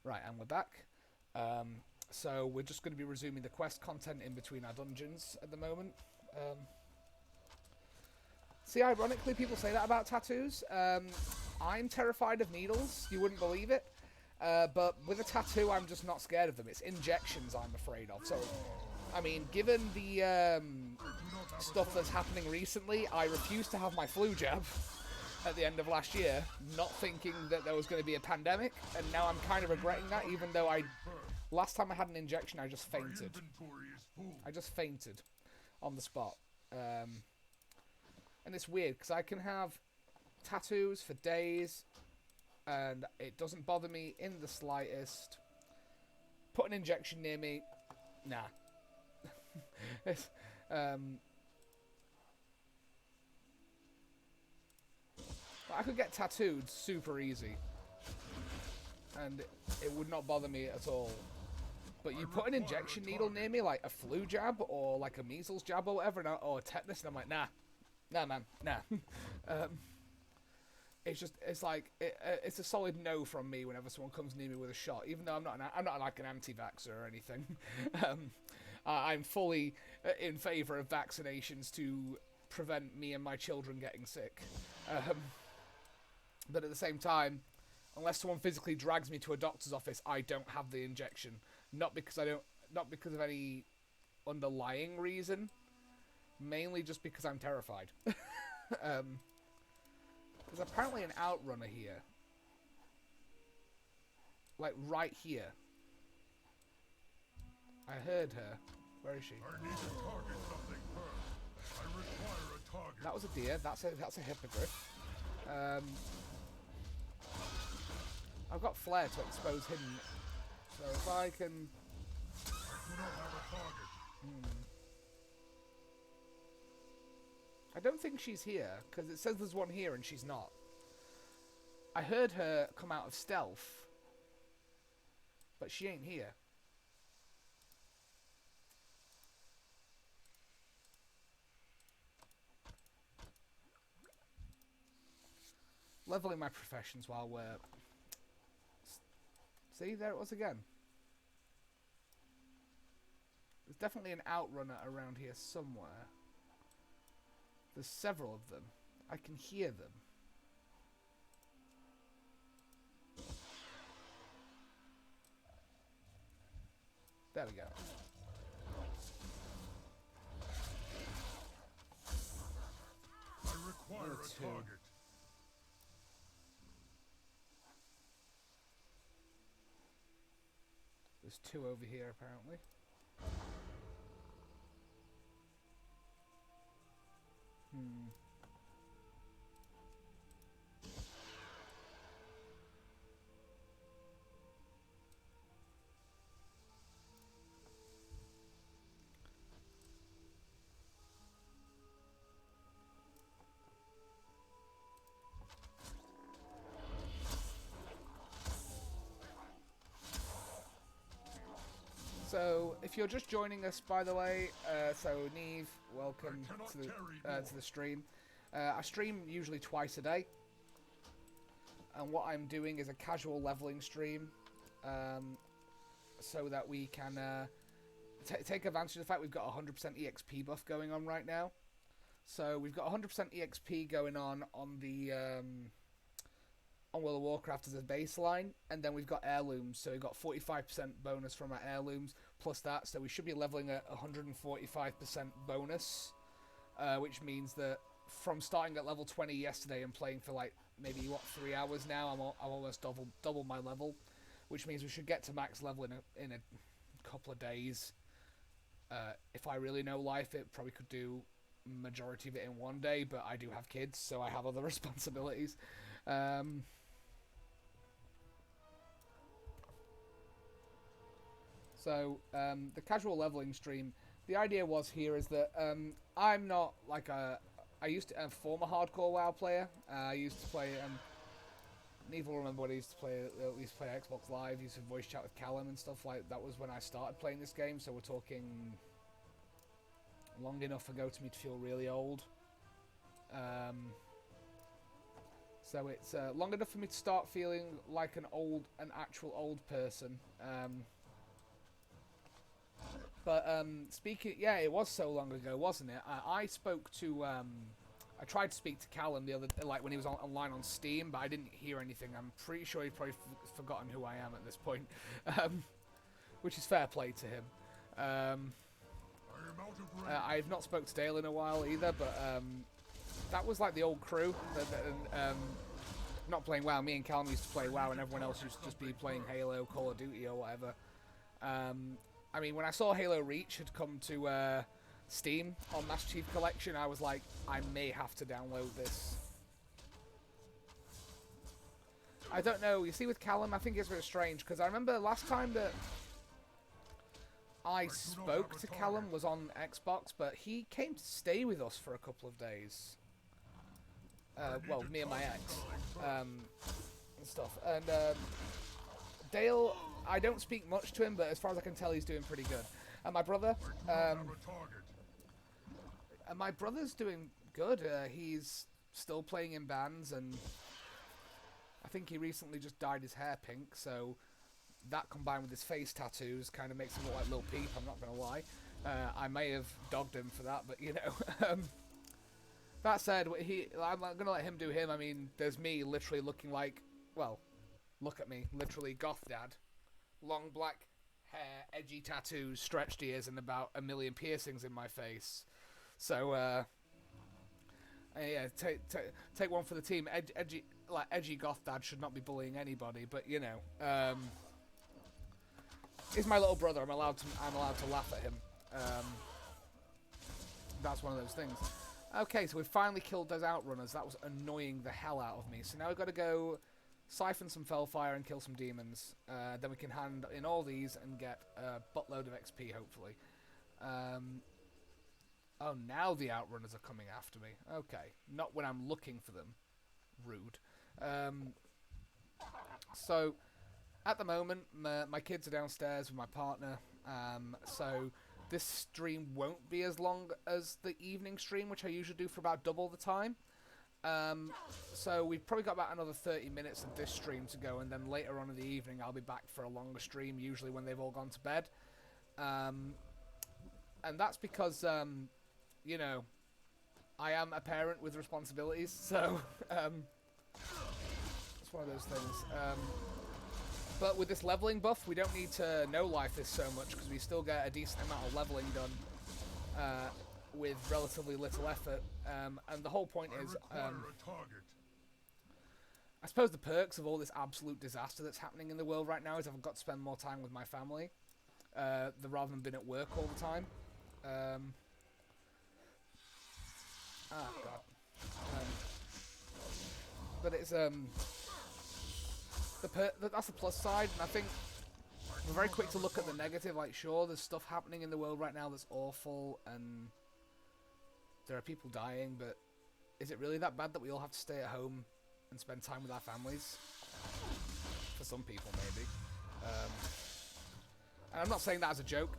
Right, and we're back. So we're just going to be resuming the quest content in between our dungeons at the moment. See, ironically, people say that about tattoos. I'm terrified of needles. You wouldn't believe it. But with a tattoo, I'm just not scared of them. It's injections I'm afraid of. So, I mean, given the stuff that's happening recently, I refused to have my flu jab at the end of last year, not thinking that there was going to be a pandemic, and now I'm kind of regretting that, even though last time I had an injection, I just fainted. I just fainted on the spot. And it's weird, because I can have tattoos for days, and it doesn't bother me in the slightest. Put an injection near me, nah. I could get tattooed super easy, and it would not bother me at all. But you put an injection needle near me, like a flu jab, or like a measles jab or whatever, or tetanus, and I'm like, nah, man, nah. It's like it's a solid no from me whenever someone comes near me with a shot, even though I'm not like an anti-vaxxer or anything. I'm fully in favour of vaccinations to prevent me and my children getting sick. But at the same time, unless someone physically drags me to a doctor's office, I don't have the injection. Not because of any underlying reason. Mainly just because I'm terrified. There's apparently an outrunner here. Like right here. I heard her. Where is she? I need to target something first. I require a target. That was a deer. That's a hippogriff. I've got flare to expose hidden. So if I can... I do not have a target. I don't think she's here, because it says there's one here and she's not. I heard her come out of stealth, but she ain't here. Leveling my professions while we're... See, there it was again. There's definitely an outrunner around here somewhere. There's several of them. I can hear them. There we go. I require a target. There's two over here, apparently. So, if you're just joining us, by the way, so Neve, welcome to the stream. I stream usually twice a day, and what I'm doing is a casual leveling stream, so that we can take advantage of the fact we've got a 100% EXP buff going on right now. So we've got 100% EXP going on the on World of Warcraft as a baseline, and then we've got heirlooms, so we've got 45% bonus from our heirlooms plus that, so we should be leveling at 145% bonus, which means that from starting at level 20 yesterday and playing for like maybe 3 hours now, I'm almost double my level, which means we should get to max level in a couple of days. If I really know life, it probably could do majority of it in one day, but I do have kids, so I have other responsibilities. So, the casual leveling stream, the idea was here is that I'm not like I used to, a former hardcore WoW player. I used to play, Neve will remember what I used to play. We used to play Xbox Live, used to voice chat with Callum and stuff like that. Was when I started playing this game, so we're talking long enough ago to me to feel really old. So So it's long enough for me to start feeling like an actual old person. But speaking, yeah, it was so long ago, wasn't it? I spoke to, I tried to speak to Callum the other, like when he was online on Steam, but I didn't hear anything. I'm pretty sure he's probably forgotten who I am at this point, which is fair play to him. I am out of range. I've not spoke to Dale in a while either, but that was like the old crew. Not playing WoW. Me and Callum used to play WoW, and everyone else used to just be playing Halo, Call of Duty, or whatever. I mean, when I saw Halo Reach had come to Steam on Master Chief Collection, I was like, I may have to download this. I don't know. You see, with Callum, I think it's a bit strange, because I remember last time that I spoke to Callum was on Xbox, but he came to stay with us for a couple of days. Well, me and my ex, and stuff. And Dale, I don't speak much to him, but as far as I can tell, he's doing pretty good. And my brother, my brother's doing good. He's still playing in bands, and I think he recently just dyed his hair pink, so that combined with his face tattoos kind of makes him look like Lil Peep, I'm not going to lie. I may have dogged him for that, but you know. That said, I'm going to let him do him. I mean, there's me literally looking like, well, look at me, literally goth dad. Long black hair, edgy tattoos, stretched ears, and about 1 million piercings in my face. So, yeah, take one for the team. Edgy goth dad should not be bullying anybody, but you know, he's my little brother. I'm allowed to laugh at him. That's one of those things. Okay, so we've finally killed those outrunners. That was annoying the hell out of me. So now we've got to go siphon some Fellfire and kill some demons. Then we can hand in all these and get a buttload of XP, hopefully. Oh, now the outrunners are coming after me. Okay, not when I'm looking for them. Rude. So, at the moment, my kids are downstairs with my partner. So this stream won't be as long as the evening stream, which I usually do for about double the time. So we've probably got about another 30 minutes of this stream to go, and then later on in the evening I'll be back for a longer stream, usually when they've all gone to bed. And that's because, you know, I am a parent with responsibilities, so it's one of those things. But with this leveling buff, we don't need to no-life this so much, because we still get a decent amount of leveling done with relatively little effort. And the whole point is, I suppose the perks of all this absolute disaster that's happening in the world right now is I've got to spend more time with my family, rather than being at work all the time. Ah, God. But it's, that's the plus side, and I think we're very quick to look at the negative. Like, sure, there's stuff happening in the world right now that's awful, and there are people dying, but is it really that bad that we all have to stay at home and spend time with our families? For some people, maybe. And I'm not saying that as a joke.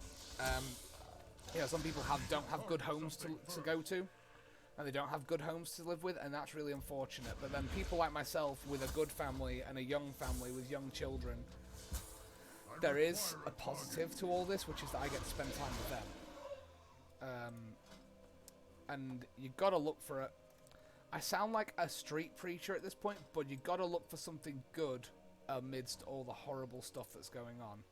You know, some people don't have good homes to go to, and they don't have good homes to live with, and that's really unfortunate. But then people like myself with a good family and a young family with young children, there is a positive to all this, which is that I get to spend time with them. And you gotta look for it. I sound like a street preacher at this point, but you gotta look for something good amidst all the horrible stuff that's going on.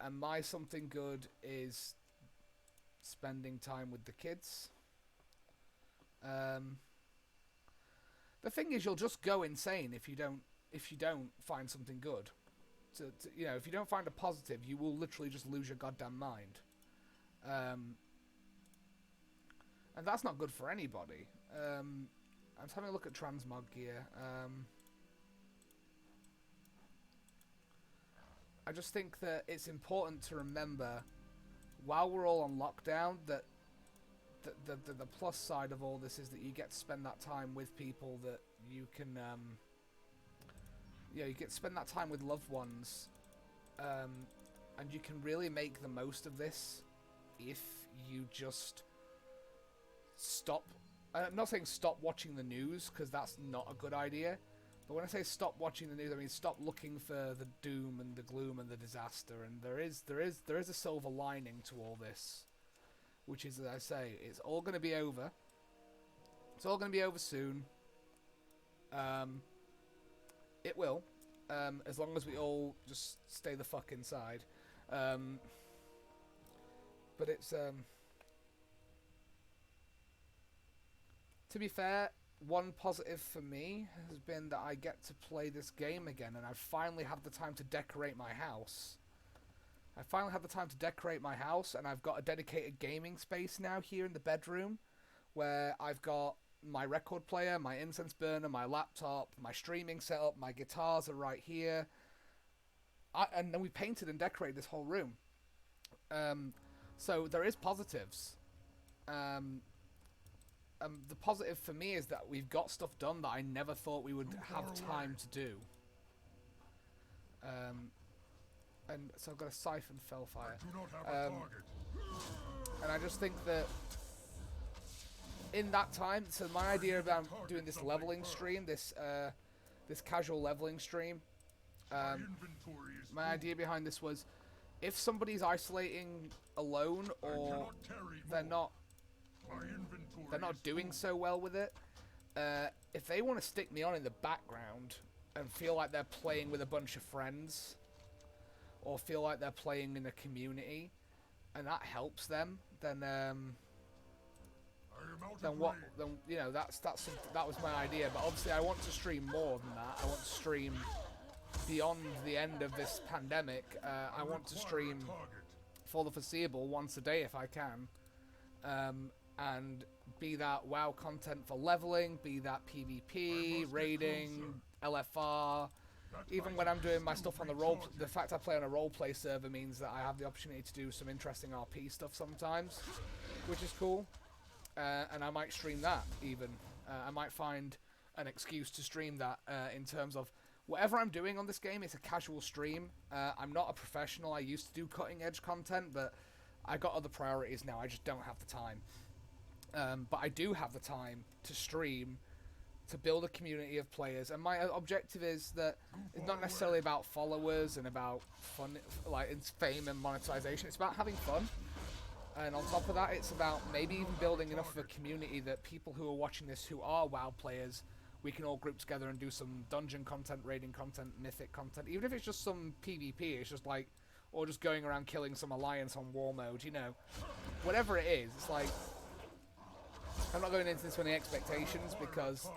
And my something good is spending time with the kids. The thing is, you'll just go insane if you don't find something good. You know, if you don't find a positive, you will literally just lose your goddamn mind. And that's not good for anybody. I'm just having a look at transmog gear. I just think that it's important to remember, while we're all on lockdown, that the plus side of all this is that you get to spend that time with people that you can, you get to spend that time with loved ones, and you can really make the most of this if you just stop I'm not saying stop watching the news, because that's not a good idea. But when I say stop watching the news, I mean stop looking for the doom and the gloom and the disaster. And there is a silver lining to all this, which is, as I say, it's all going to be over. It's all going to be over soon. It will, as long as we all just stay the fuck inside. But it's to be fair, one positive for me has been that I get to play this game again, and I finally have the time to decorate my house. I finally have the time to decorate my house, and I've got a dedicated gaming space now here in the bedroom, where I've got my record player, my incense burner, my laptop, my streaming setup, my guitars are right here. And then we painted and decorated this whole room. So there is positives. The positive for me is that we've got stuff done that I never thought we would have time to do. And so I've got a siphon fellfire. And I just think that in that time, so my idea about doing this leveling stream, this casual leveling stream, my idea behind this was, if somebody's isolating alone, or they're not doing so well with it, if they want to stick me on in the background and feel like they're playing with a bunch of friends, or feel like they're playing in a community, and that helps them, then you know, that was my idea. But obviously I want to stream more than that. I want to stream beyond the end of this pandemic. I want to stream for the foreseeable once a day if I can, and be that WoW content for leveling, be that PvP, raiding, LFR. Even when I'm doing my stuff on the fact I play on a roleplay server means that I have the opportunity to do some interesting RP stuff sometimes, which is cool. And I might stream that even. I might find an excuse to stream that in terms of whatever I'm doing on this game. It's a casual stream. I'm not a professional. I used to do cutting edge content, but I got other priorities now. I just don't have the time. But I do have the time to stream, to build a community of players, and my objective is that it's not necessarily about followers and about fun, like it's fame and monetization. It's about having fun, and on top of that, it's about maybe even building enough of a community that people who are watching this who are WoW players, we can all group together and do some dungeon content, raiding content, mythic content, even if it's just some PvP. It's just like, or just going around killing some alliance on war mode, you know, whatever it is. It's like, I'm not going into this with any expectations, because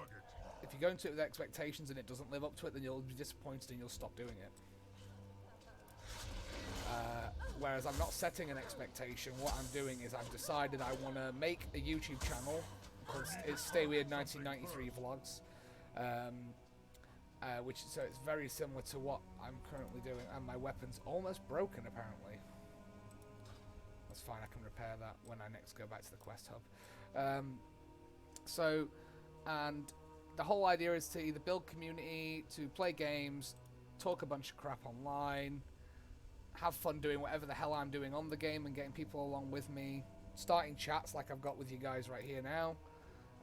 if you go into it with expectations and it doesn't live up to it, then you'll be disappointed and you'll stop doing it. Whereas I'm not setting an expectation. What I'm doing is I've decided I want to make a YouTube channel called Stay Weird 1993 Vlogs, so it's very similar to what I'm currently doing. And my weapon's almost broken apparently. That's fine. I can repair that when I next go back to the quest hub. And the whole idea is to either build community, to play games, talk a bunch of crap online, have fun doing whatever the hell I'm doing on the game and getting people along with me, starting chats like I've got with you guys right here now.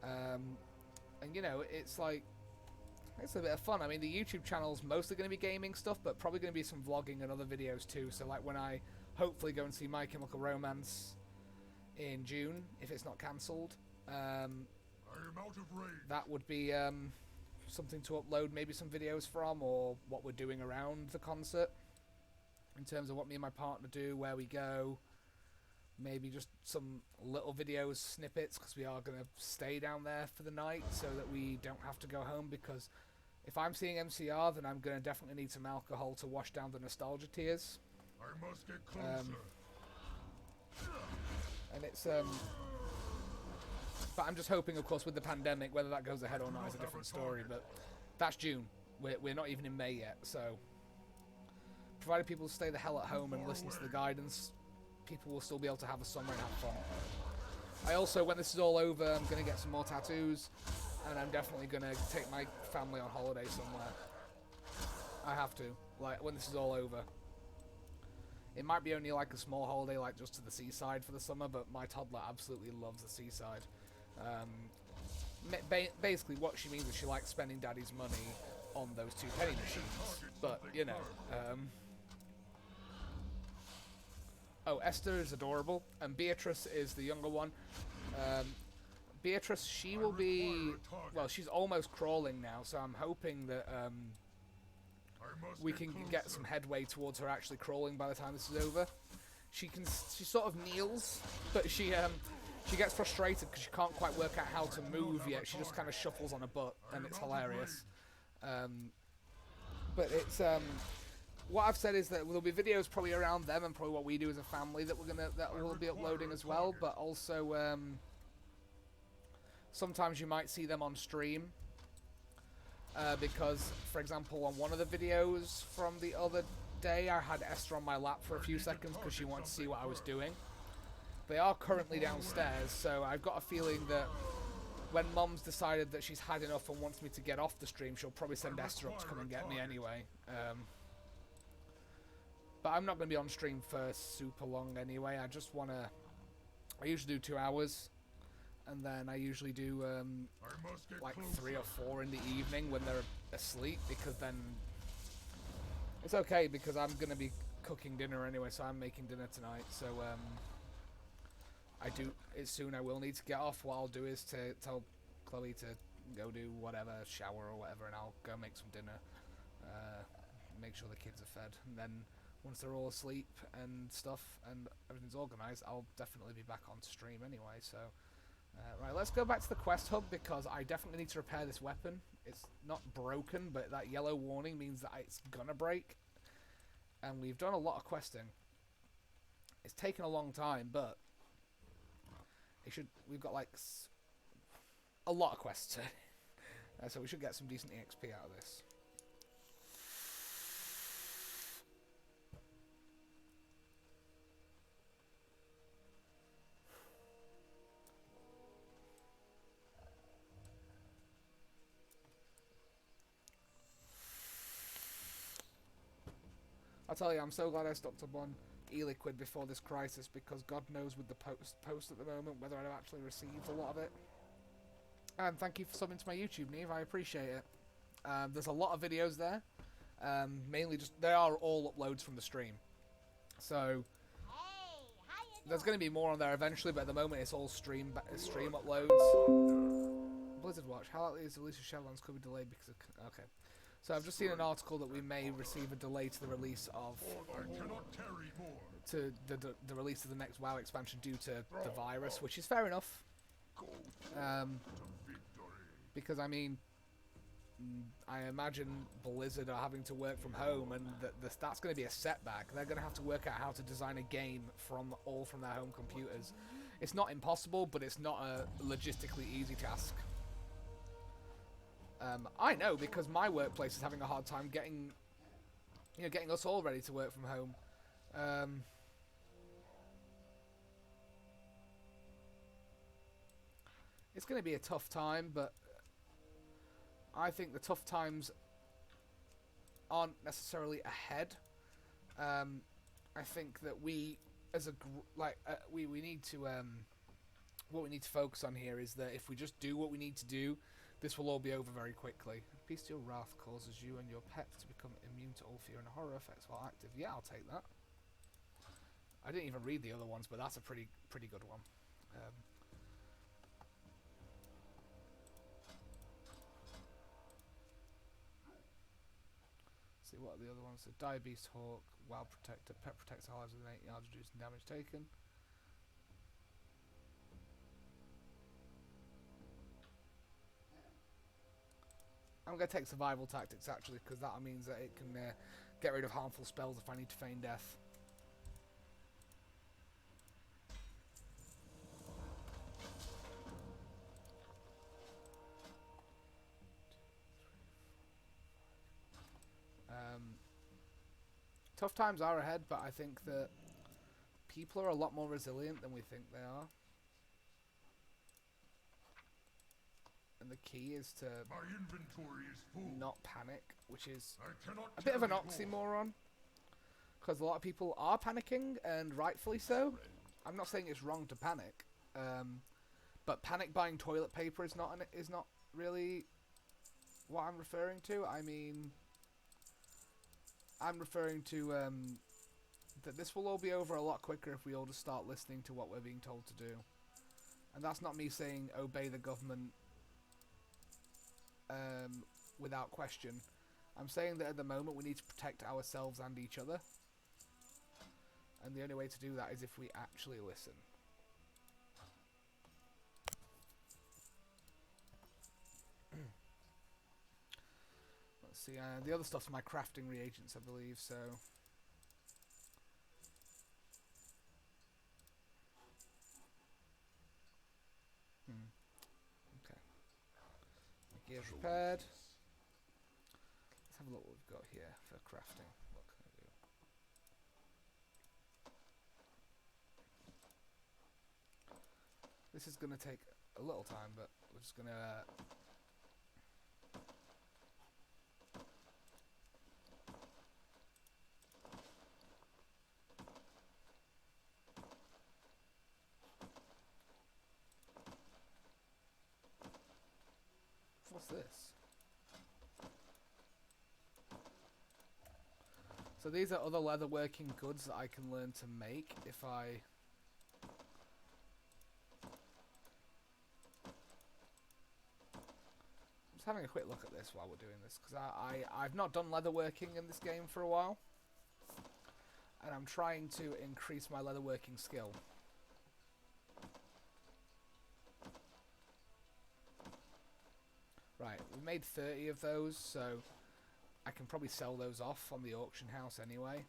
And you know, it's like, it's a bit of fun. I mean, the YouTube channel's mostly going to be gaming stuff, but probably going to be some vlogging and other videos too. So like when I hopefully go and see My Chemical Romance in June, if it's not cancelled, that would be something to upload maybe some videos from, or what we're doing around the concert in terms of what me and my partner do, where we go, maybe just some little videos, snippets, because we are going to stay down there for the night so that we don't have to go home, because if I'm seeing MCR, then I'm going to definitely need some alcohol to wash down the nostalgia tears. I must get closer. And it's but I'm just hoping, of course, with the pandemic, whether that goes ahead or not is a different story, but that's June. We're not even in May yet, so provided people stay the hell at home and listen to the guidance, people will still be able to have a summer and have fun. I also, when this is all over, I'm going to get some more tattoos, and I'm definitely going to take my family on holiday somewhere. I have to, like, when this is all over. It might be only like a small holiday, like just to the seaside for the summer, but my toddler absolutely loves the seaside. basically what she means is she likes spending Daddy's money on those 2 penny machines. But, you know, oh, Esther is adorable, and Beatrice is the younger one. Beatrice, she will be, well, she's almost crawling now, so I'm hoping that we can get some headway towards her actually crawling by the time this is over. She sort of kneels, but she gets frustrated because she can't quite work out how to move yet. She just kind of shuffles on her butt, and it's hilarious. But it's what I've said is that there'll be videos probably around them and probably what we do as a family that we'll be uploading as well. But also sometimes you might see them on stream because, for example, on one of the videos from the other day, I had Esther on my lap for a few seconds because she wanted to see what I was doing. They are currently downstairs, so I've got a feeling that when Mom's decided that she's had enough and wants me to get off the stream, she'll probably send Esther up to come and get me anyway. But I'm not going to be on stream for super long anyway. I just want to... I usually do 2 hours, and then I usually do like 3 or 4 in the evening when they're asleep, because then... It's okay, because I'm going to be cooking dinner anyway, so I'm making dinner tonight, so I will need to get off. What I'll do is to tell Chloe to go do whatever, shower or whatever, and I'll go make some dinner, make sure the kids are fed, and then once they're all asleep and stuff and everything's organised, I'll definitely be back on stream anyway. So right, let's go back to the quest hub, because I definitely need to repair this weapon. It's not broken, but that yellow warning means that it's gonna break, and we've done a lot of questing. It's taken a long time, but we've got like a lot of quests, so we should get some decent EXP out of this. I'll tell you, I'm so glad I stocked up on e-liquid before this crisis, because God knows with the post at the moment whether I've actually received a lot of it. And thank you for subbing to my YouTube, Neve, I appreciate it. There's a lot of videos there, mainly they are all uploads from the stream. So there's going to be more on there eventually, but at the moment it's all stream uploads. Blizzard Watch, how likely is the release of Shadowlands could be delayed because of... Okay. So I've just seen an article that we may receive a delay to the release of the release of the next WoW expansion due to the virus, which is fair enough. Because I mean, I imagine Blizzard are having to work from home, and that's going to be a setback. They're going to have to work out how to design a game from their home computers. It's not impossible, but it's not a logistically easy task. I know, because my workplace is having a hard time getting us all ready to work from home. It's going to be a tough time, but I think the tough times aren't necessarily ahead. I think that we, as a we need to what we need to focus on here is that if we just do what we need to do, this will all be over very quickly. Bestial wrath causes you and your pets to become immune to all fear and horror effects while active. Yeah, I'll take that. I didn't even read the other ones, but that's a pretty good one. See what are the other ones. So Dire Beast Hawk, Wild Protector, Pet protects our lives within 8 yards, reducing damage taken. I'm going to take Survival Tactics, actually, because that means that it can get rid of harmful spells if I need to feign death. Tough times are ahead, but I think that people are a lot more resilient than we think they are. And the key is to not panic, which is a bit of an oxymoron, because a lot of people are panicking, and rightfully so. I'm not saying it's wrong to panic, But panic buying toilet paper is not really what I'm referring to. I mean, I'm referring to that this will all be over a lot quicker if we all just start listening to what we're being told to do. And that's not me saying obey the government without question. I'm saying that at the moment we need to protect ourselves and each other. And the only way to do that is if we actually listen. Let's see, the other stuff's my crafting reagents, I believe, so... Okay. My gear's repaired. Let's have a look what we've got here for crafting. What can I do? This is going to take a little time, but we're just going to... What's this? So these are other leatherworking goods that I can learn to make if I... Just having a quick look at this while we're doing this, because I've not done leatherworking in this game for a while. And I'm trying to increase my leatherworking skill. Right, we made 30 of those, so I can probably sell those off on the auction house anyway.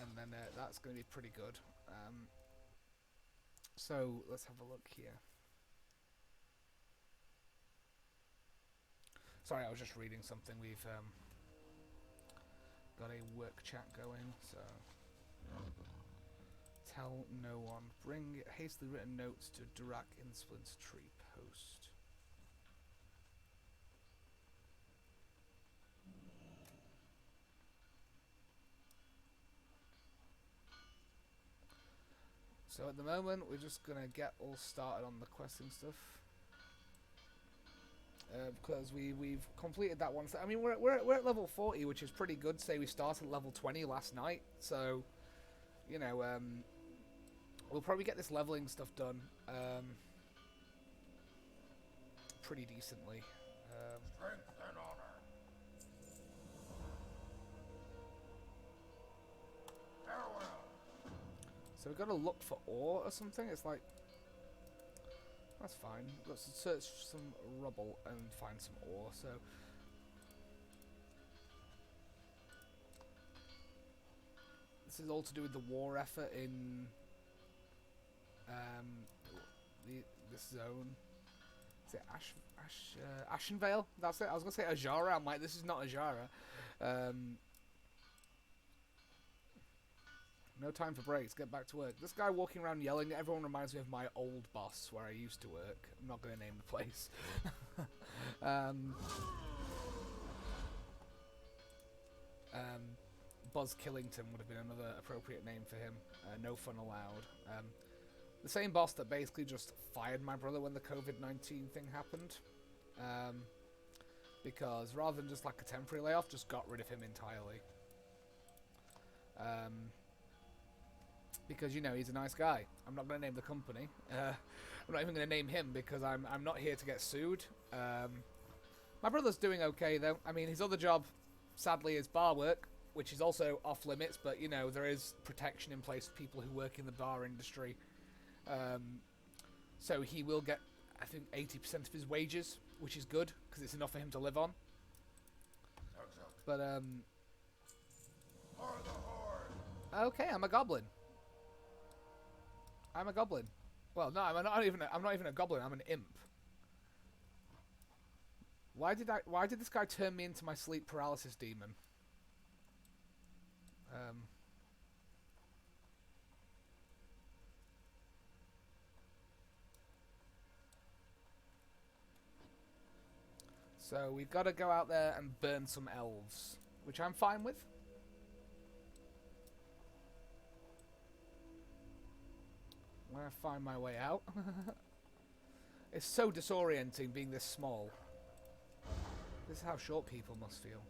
And then that's going to be pretty good. So let's have a look here. Sorry, I was just reading something. We've got a work chat going, so... Tell no one. Bring hastily written notes to Durak in Splint's Tree Post. So at the moment, we're just gonna get all started on the questing stuff. Because we've completed that one. I mean, we're at level 40, which is pretty good. Say we started at level 20 last night, so you know, we'll probably get this leveling stuff done pretty decently. Strength and honor. Farewell. So we've got to look for ore or something. It's like, that's fine. Let's search some rubble and find some ore. So this is all to do with the war effort in this zone. Is it Ashenvale? That's it. I was gonna say Ajara. I'm like, this is not Ajara. No time for breaks. Get back to work. This guy walking around yelling at everyone reminds me of my old boss where I used to work. I'm not gonna name the place. Buzz Killington would have been another appropriate name for him. No fun allowed. The same boss that basically just fired my brother when the COVID-19 thing happened. Because rather than just like a temporary layoff, just got rid of him entirely. Because, you know, he's a nice guy. I'm not going to name the company. I'm not even going to name him because I'm not here to get sued. My brother's doing okay, though. I mean, his other job, sadly, is bar work, which is also off limits, but, you know, there is protection in place for people who work in the bar industry. So he will get, I think, 80% of his wages, which is good, because it's enough for him to live on. But, okay, I'm a goblin. I'm a goblin. Well, no, I'm not even a goblin, I'm an imp. Why did this guy turn me into my sleep paralysis demon? So we've got to go out there and burn some elves, which I'm fine with. when I find my way out. It's so disorienting being this small. This is how short people must feel.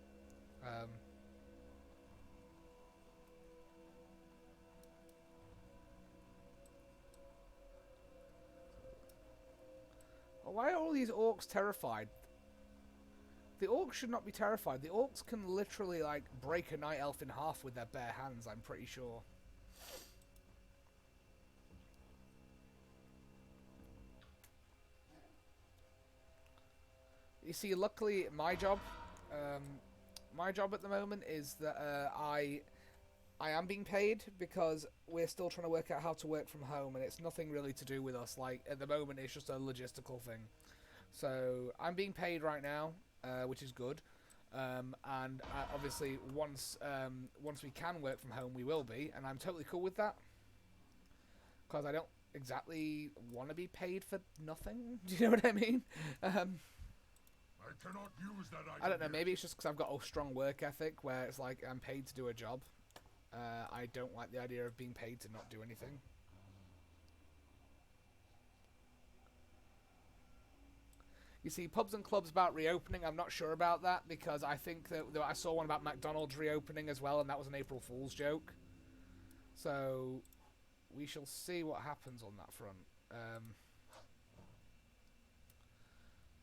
Why are all these orcs terrified? The orcs should not be terrified. The orcs can literally, like, break a night elf in half with their bare hands, I'm pretty sure. You see, luckily, my job at the moment is that I am being paid because we're still trying to work out how to work from home, and it's nothing really to do with us. Like, at the moment, it's just a logistical thing. So, I'm being paid right now, which is good. And obviously, once we can work from home, we will be, and I'm totally cool with that. Because I don't exactly want to be paid for nothing. Do you know what I mean? I cannot use that item. I don't know, maybe it's just because I've got a strong work ethic where it's like I'm paid to do a job. I don't like the idea of being paid to not do anything. You see, pubs and clubs about reopening, I'm not sure about that because I think that I saw one about McDonald's reopening as well, and that was an April Fool's joke. So, we shall see what happens on that front.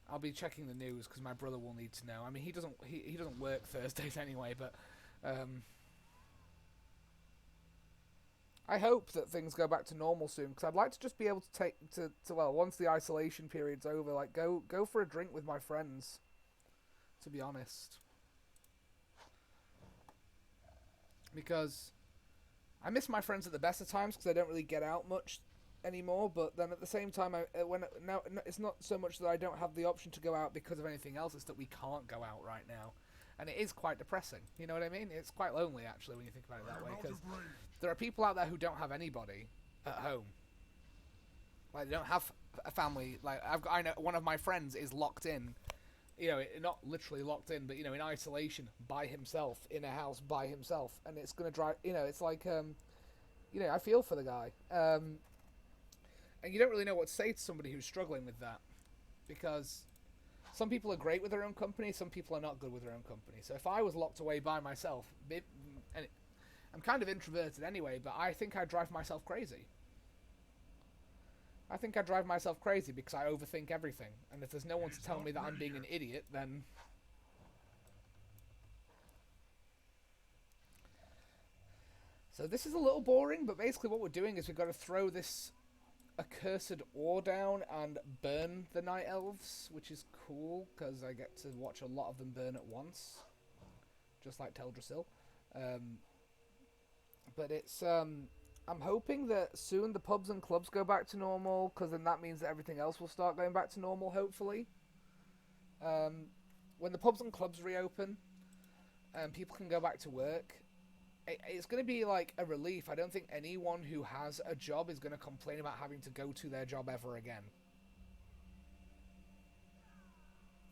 I'll be checking the news because my brother will need to know. I mean, he doesn't work Thursdays anyway, but I hope that things go back to normal soon because I'd like to just be able to take well, once the isolation period's over, like go for a drink with my friends. To be honest, because I miss my friends at the best of times because I don't really get out much anymore, but then at the same time, now it's not so much that I don't have the option to go out because of anything else, it's that we can't go out right now, and it is quite depressing. You know what I mean? It's quite lonely actually when you think about it that way, because there are people out there who don't have anybody at home. Like, they don't have a family. Like, I know one of my friends is locked in, you know, not literally locked in, but, you know, in isolation by himself in a house by himself, and it's gonna drive, you know, it's like you know, I feel for the guy. And you don't really know what to say to somebody who's struggling with that, because some people are great with their own company, some people are not good with their own company. So if I was locked away by myself, and I'm kind of introverted anyway, but I think I'd drive myself crazy. I think I'd drive myself crazy because I overthink everything, and if there's no one to tell me that I'm being an idiot, then... So this is a little boring, but basically what we're doing is we've got to throw this accursed ore down and burn the night elves, which is cool because I get to watch a lot of them burn at once, just like Teldrassil. But it's I'm hoping that soon the pubs and clubs go back to normal, because then that means that everything else will start going back to normal, hopefully. When the pubs and clubs reopen and people can go back to work, it's going to be like a relief. I don't think anyone who has a job is going to complain about having to go to their job ever again.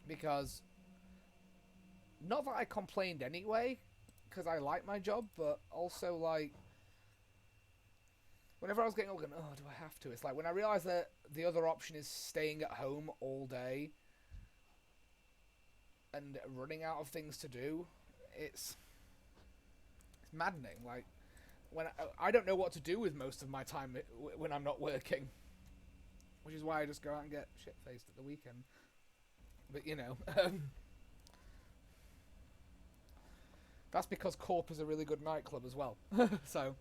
Because, not that I complained anyway, because I like my job, but also, like, whenever I was getting old, going, oh, do I have to? It's like, when I realised that the other option is staying at home all day and running out of things to do, it's maddening. Like, when I don't know what to do with most of my time when I'm not working, which is why I just go out and get shit-faced at the weekend. But, you know, that's because Corp is a really good nightclub as well. So,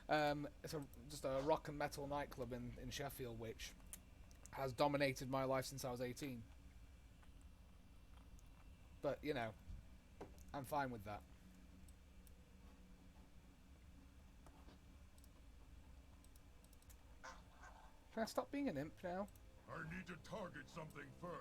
it's just a rock and metal nightclub in Sheffield, which has dominated my life since I was 18. But, you know, I'm fine with that. Can I stop being an imp now? I need to target something first.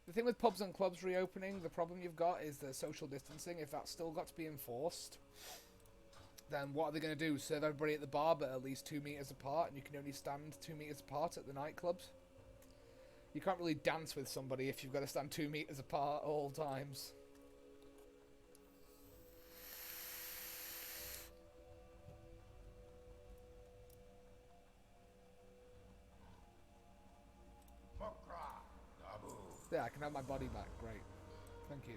The thing with pubs and clubs reopening, the problem you've got is the social distancing, if that's still got to be enforced. then what are they going to do? Serve everybody at the bar but at least 2 meters apart, and you can only stand 2 meters apart at the nightclubs? You can't really dance with somebody if you've got to stand 2 meters apart at all times. Yeah, I can have my body back. Great. Thank you.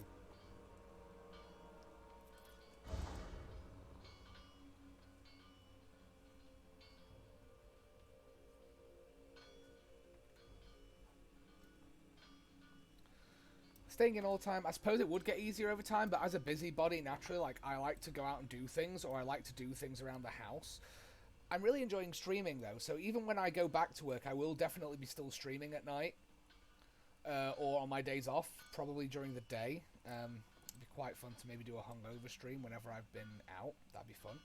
Staying in all the time, I suppose it would get easier over time, but as a busybody, naturally, like, I like to go out and do things, or I like to do things around the house. I'm really enjoying streaming, though, so even when I go back to work, I will definitely be still streaming at night, or on my days off, probably during the day. It'd be quite fun to maybe do a hungover stream whenever I've been out. That'd be fun.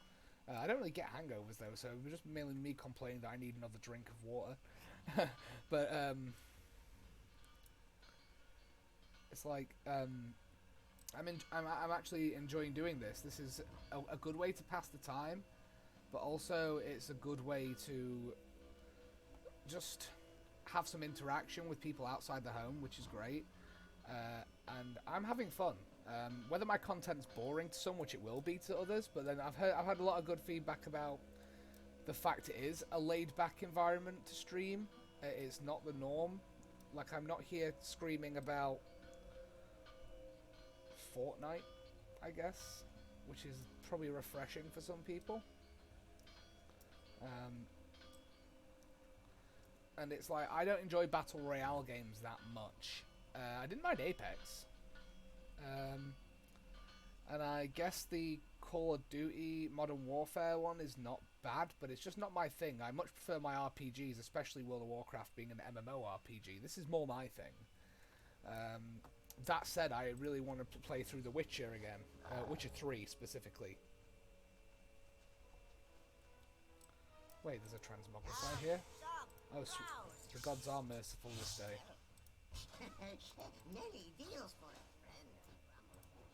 I don't really get hangovers, though, so it was just mainly me complaining that I need another drink of water. But, it's like, I'm actually enjoying doing this. This is a good way to pass the time, but also it's a good way to just have some interaction with people outside the home, which is great. And I'm having fun. Whether my content's boring to some, which it will be to others, but then I've had a lot of good feedback about the fact it is a laid-back environment to stream. It's not the norm. Like, I'm not here screaming about Fortnite, I guess, which is probably refreshing for some people. And it's like, I don't enjoy Battle Royale games that much. I didn't mind Apex. And I guess the Call of Duty Modern Warfare one is not bad, but it's just not my thing. I much prefer my RPGs, especially World of Warcraft being an MMORPG. This is more my thing. That said, I really want to play through The Witcher again. Witcher 3, specifically. Wait, there's a transmogrant right here? Oh, the gods are merciful this day.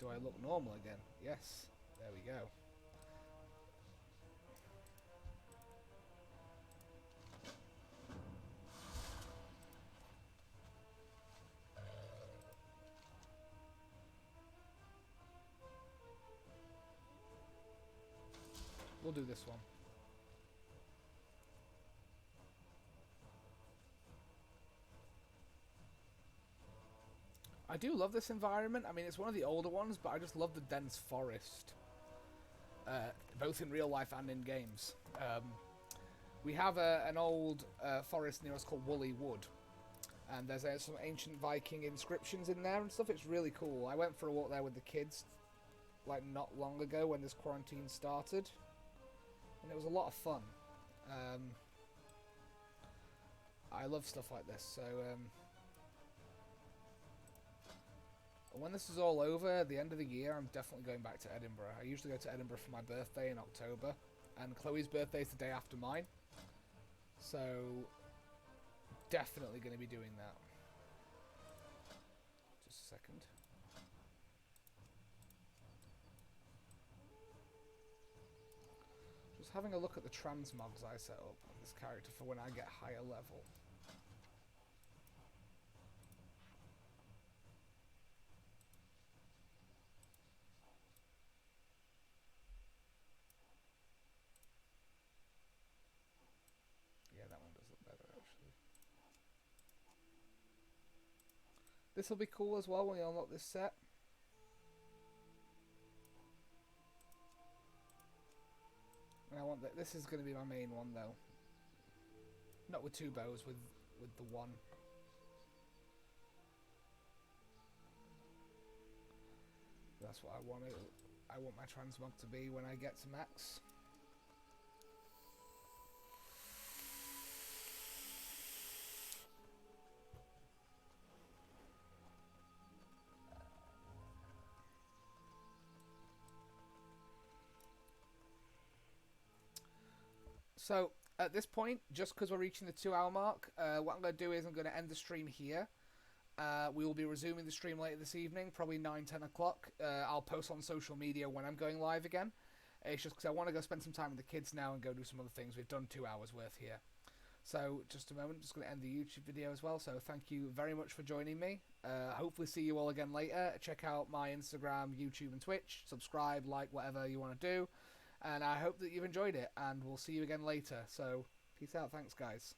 Do I look normal again? Yes. There we go. We'll do this one. I do love this environment. I mean, it's one of the older ones, but I just love the dense forest. Both in real life and in games. We have an old forest near us called Woolly Wood. And there's some ancient Viking inscriptions in there and stuff. It's really cool. I went for a walk there with the kids, like, not long ago when this quarantine started. And it was a lot of fun. I love stuff like this, so when this is all over, at the end of the year, I'm definitely going back to Edinburgh. I usually go to Edinburgh for my birthday in October, and Chloe's birthday is the day after mine. So, definitely going to be doing that. Just a second. Just having a look at the transmogs I set up on this character for when I get higher level. This will be cool as well when you unlock this set. And I want that. This is going to be my main one though. Not with 2 bows, with the one. That's what I want. I want my transmog to be when I get to max. So, at this point, just because we're reaching the 2-hour mark, what I'm going to do is I'm going to end the stream here. We will be resuming the stream later this evening, probably 9, 10 o'clock. I'll post on social media when I'm going live again. It's just because I want to go spend some time with the kids now and go do some other things. We've done 2 hours worth here. So, just a moment, just going to end the YouTube video as well. So, thank you very much for joining me. Hopefully see you all again later. Check out my Instagram, YouTube, and Twitch. Subscribe, like, whatever you want to do. And I hope that you've enjoyed it. And we'll see you again later. So, peace out. Thanks, guys.